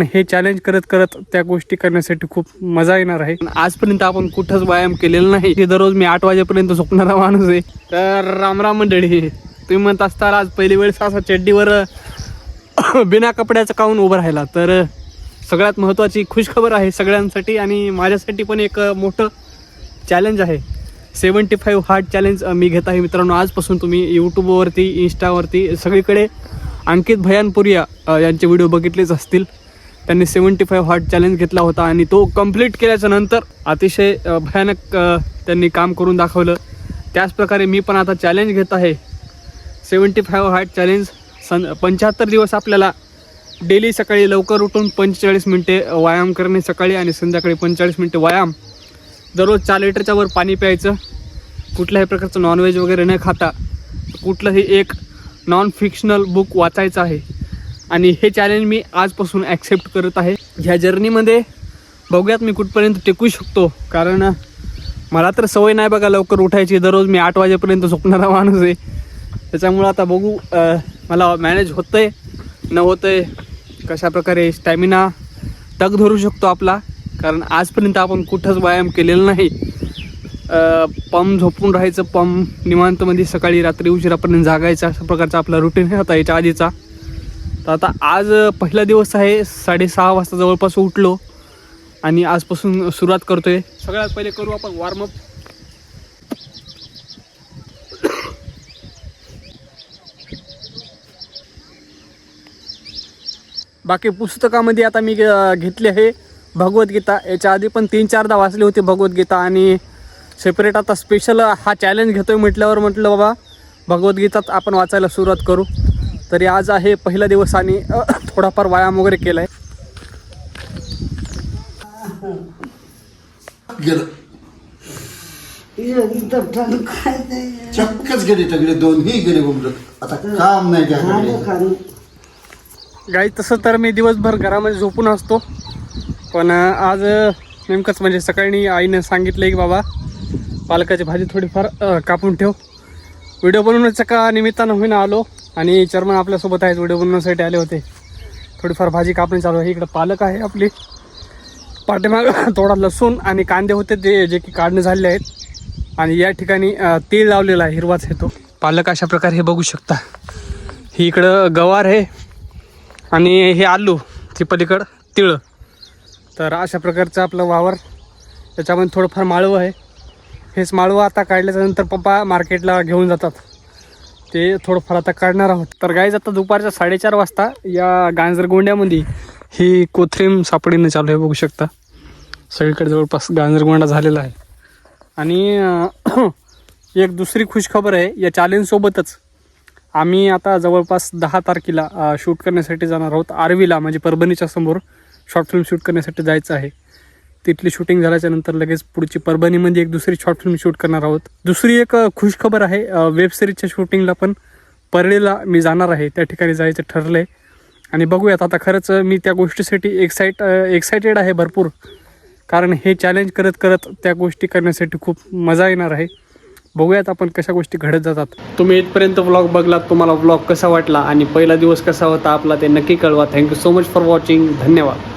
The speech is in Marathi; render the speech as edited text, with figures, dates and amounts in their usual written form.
हे चॅलेंज करत करत त्या गोष्टी करण्यासाठी खूप मजा येणार आहे. आजपर्यंत आपण कुठंच व्यायाम केलेला नाही. दररोज मी 8 वाजेपर्यंत झोपणारा माणूस आहे. तर रामराम मंडळी, तुम्ही म्हणत असताल आज पहिली वेळेस असा चड्डीवर बिना कपड्याचं काऊन उभं राहिला. तर सगळ्यात महत्त्वाची खुशखबर आहे सगळ्यांसाठी आणि माझ्यासाठी पण एक मोठं चॅलेंज आहे. 75 हार्ट चॅलेंज मी घेत आहे मित्रांनो. आजपासून तुम्ही यूट्यूबवरती, इंस्टावरती सगळीकडे अंकित भयानपुरिया यांचे व्हिडिओ बघितलेच असतील. त्यांनी 75 हार्ट चॅलेंज घेतला होता आणि तो कंप्लीट केल्याच्या नंतर अतिशय भयानक त्यांनी काम करून दाखवलं. त्याचप्रकारे मी पण आता चॅलेंज घेत आहे 75 हार्ट चॅलेंज. 75 दिवस आपल्याला डेली सकाळी लवकर उठून 45 मिनटे व्यायाम करणे सकाळी आणि संध्याकाळी 45 मिनटे व्यायाम. दररोज 4 लिटरच्या वर पाणी प्यायचं. कुठल्याही प्रकारचं नॉनव्हेज वगैरे न खाता कुठलंही एक नॉन फिक्शनल बुक वाचायचं आहे आणि हे चॅलेंज मी आजपासून ॲक्सेप्ट करत आहे. ह्या जर्नीमध्ये बघूयात मी कुठपर्यंत टिकू शकतो, कारण मला तर सवय नाही बघा लवकर उठायची. दररोज मी 8 वाजेपर्यंत झोपणारा माणूस आहे. त्याच्यामुळं आता बघू मला मॅनेज होतं आहे न होतं आहे, कशाप्रकारे स्टॅमिना तग धरू शकतो आपला. कारण आजपर्यंत आपण कुठंच व्यायाम केलेला नाही. पम झोपून राहायचं, पम निवांतमध्ये सकाळी रात्री उशिरापर्यंत जागायचं, अशा प्रकारचा आपला रुटीन होता याच्या आधीचा. तर आता आज पहिला दिवस आहे. 6:30 वाजता जवळपास उठलो आणि आजपासून सुरुवात करतो आहे. सगळ्यात पहिले करू आपण वॉर्मअप. बाकी पुस्तकामध्ये आता मी घेतली आहे भगवद्गीता. याच्या आधी पण 3-4दा वाचली होती भगवद्गीता आणि सेपरेट आता स्पेशल हा चॅलेंज घेतो आहे म्हटलं बाबा भगवद्गीतात आपण वाचायला सुरुवात करू. तरी आज आहे पहिला दिवस आणि थोडाफार व्यायाम वगैरे केला आहे. चक्कच गेले सगळे, दोन्ही गेले घुमलं. आता काम नाही गाई. तसं तर मी दिवसभर घरामध्ये झोपून असतो, पण आज नेमकंच म्हणजे सकाळी आईनं सांगितलं की बाबा पालकाची भाजी थोडीफार कापून ठेव. व्हिडिओ बनवण्याच्या का निमित्तानं होईन आलो आणि चर्मन आपल्यासोबत आहेत, व्हिडिओ बनवण्यासाठी आले होते. थोडीफार भाजी कापणी चालू आहे. इकडं पालक आहे आपली, पाठीमागं थोडा लसूण आणि कांदे होते ते जे की काढणे झालेले आहेत आणि या ठिकाणी तीळ लावलेला आहे, हिरवाच आहे तो पालक. अशा प्रकारे हे बघू शकता. ही इकडं गवार आहे आणि हे आलू, ती पलीकडं तिळ. तर अशा प्रकारचं आपलं वावर. त्याच्यामध्ये थोडंफार माळवं आहे. हेच माळवं आता काढल्याच्यानंतर पप्पा मार्केटला घेऊन जातात, ते थोडंफार आता काढणार आहोत. तर गाईज आता दुपारच्या 4:30 वाजता या गांजरगोंड्यामध्ये ही कोथरीम सापडीनं चालू आहे, बघू शकता. सगळीकडे जवळपास गांजरगोंडा झालेला आहे. आणि एक दुसरी खुशखबर आहे, या चॅलेंजसोबतच आम्ही आता जवळपास 10 तारखेला शूट करण्यासाठी जाणार आहोत आर्वीला, म्हणजे परभणीच्या समोर शॉर्ट फिल्म शूट करण्यासाठी जायचं आहे. तिथली शूटिंग झाल्याच्या नंतर लगेच पुढची परभणीमध्ये एक दुसरी शॉर्ट फिल्म शूट करणार आहोत. दुसरी एक खुशखबर आहे, वेबसिरीजच्या शूटिंगला पण परळीला मी जाणार आहे, त्या ठिकाणी जायचं ठरलं आहे. आणि बघूयात आता. खरंच मी त्या गोष्टीसाठी एक्सायटेड आहे भरपूर, कारण हे चॅलेंज करत करत त्या गोष्टी करण्यासाठी खूप मजा येणार आहे. बघूयात आपण कशा गोष्टी घडत जातात. तुम्ही इथपर्यंत व्लॉग बघलात, तुम्हाला व्लॉग कसा वाटला आणि पहिला दिवस कसा होता आपला ते नक्की कळवा. Thank you so much for watching. धन्यवाद.